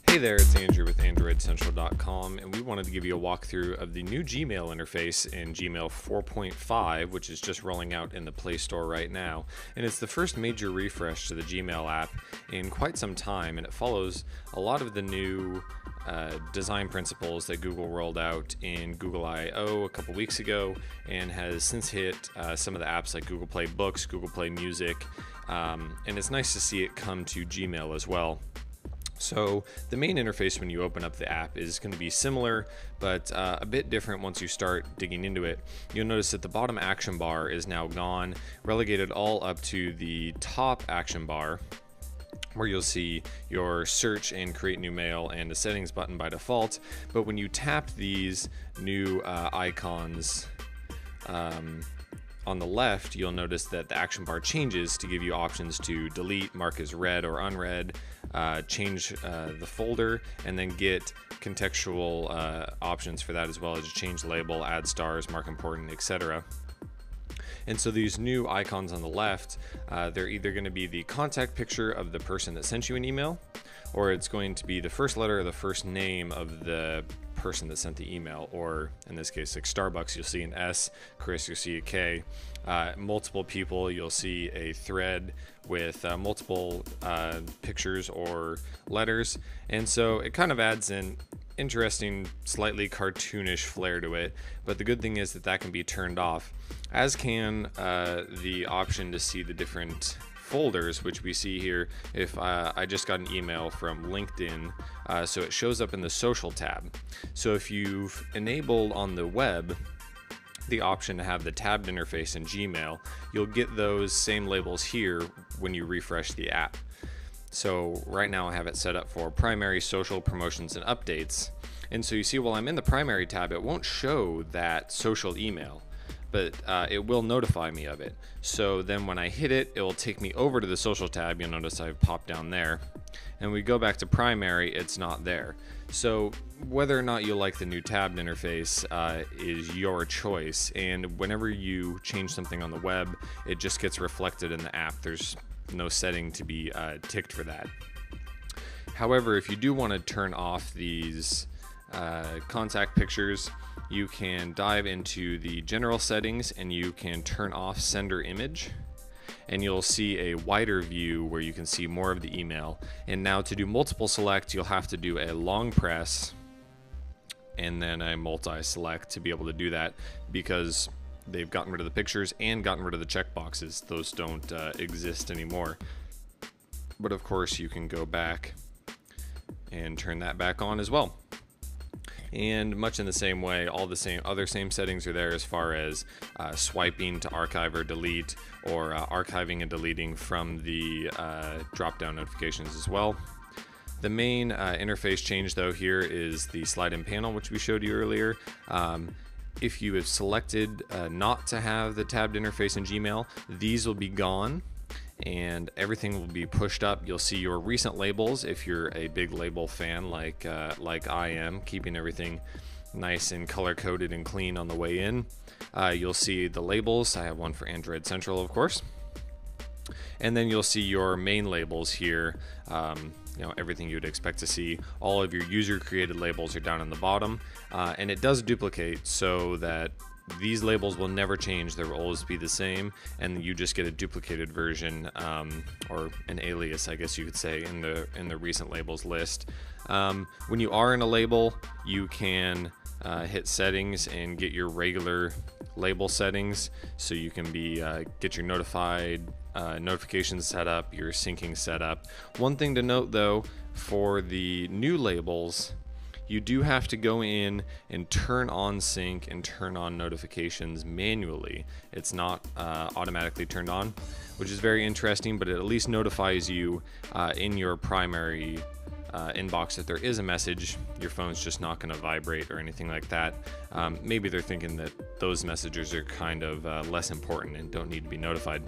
Hey there, it's Andrew with AndroidCentral.com, and we wanted to give you a walkthrough of the new Gmail interface in Gmail 4.5, which is just rolling out in the Play Store right now. And it's the first major refresh to the Gmail app in quite some time, and it follows a lot of the new design principles that Google rolled out in Google I/O a couple weeks ago, and has since hit some of the apps like Google Play Books, Google Play Music, and it's nice to see it come to Gmail as well. So the main interface when you open up the app is going to be similar, but a bit different once you start digging into it. You'll notice that the bottom action bar is now gone, relegated all up to the top action bar, where you'll see your search and create new mail and the settings button by default. But when you tap these new icons on the left, you'll notice that the action bar changes to give you options to delete, mark as read or unread, change the folder, and then get contextual options for that, as well as change label, add stars, mark important, etc. And so these new icons on the left, they're either going to be the contact picture of the person that sent you an email, or it's going to be the first letter or the first name of the person that sent the email, or in this case, like Starbucks, you'll see an S, Chris, you'll see a K. Multiple people, you'll see a thread with multiple pictures or letters. And so it kind of adds an interesting, slightly cartoonish flair to it. But the good thing is that that can be turned off, as can the option to see the different folders, which we see here. If I just got an email from LinkedIn, so it shows up in the social tab. So if you've enabled on the web the option to have the tabbed interface in Gmail, you'll get those same labels here when you refresh the app. So right now I have it set up for primary, social, promotions, and updates. And so you see, while I'm in the primary tab, it won't show that social email, but it will notify me of it. So then when I hit it, it will take me over to the social tab. You'll notice I've popped down there. And we go back to primary, it's not there. So whether or not you like the new tabbed interface is your choice. And whenever you change something on the web, it just gets reflected in the app. There's no setting to be ticked for that. However, if you do want to turn off these contact pictures, you can dive into the general settings and you can turn off sender image, and you'll see a wider view where you can see more of the email. And now to do multiple select, you'll have to do a long press and then a multi-select to be able to do that, because they've gotten rid of the pictures and gotten rid of the checkboxes. Those don't exist anymore. But of course you can go back and turn that back on as well. And much in the same way, all the same settings are there as far as swiping to archive or delete, or archiving and deleting from the drop-down notifications as well. The main interface change though here is the slide-in panel, which we showed you earlier. If you have selected not to have the tabbed interface in Gmail, these will be gone, and everything will be pushed up. You'll see your recent labels if you're a big label fan like I am, keeping everything nice and color-coded and clean on the way in. You'll see the labels. I have one for Android Central, of course. And then you'll see your main labels here. Everything you'd expect to see. All of your user-created labels are down on the bottom, and it does duplicate so that these labels will never change. They will always be the same, and you just get a duplicated version, or an alias, I guess you could say, in the recent labels list. When you are in a label, you can hit settings and get your regular label settings, so you can get your notifications set up, your syncing set up. One thing to note though, for the new labels, you do have to go in and turn on sync and turn on notifications manually. It's not automatically turned on, which is very interesting, but it at least notifies you in your primary inbox that there is a message. Your phone's just not going to vibrate or anything like that. Maybe they're thinking that those messages are kind of less important and don't need to be notified.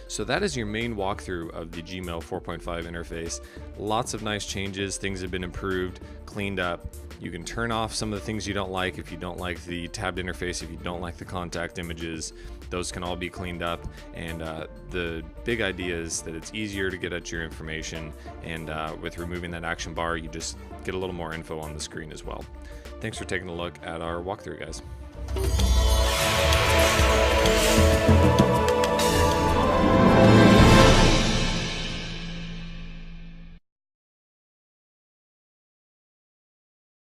So that is your main walkthrough of the Gmail 4.5 interface. Lots of nice changes. Things have been improved, cleaned up. You can turn off some of the things you don't like if you don't like the tabbed interface, if you don't like the contact images. those can all be cleaned up. And the big idea is that it's easier to get at your information, and with removing that action bar, you just get a little more info on the screen as well. Thanks for taking a look at our walkthrough, guys.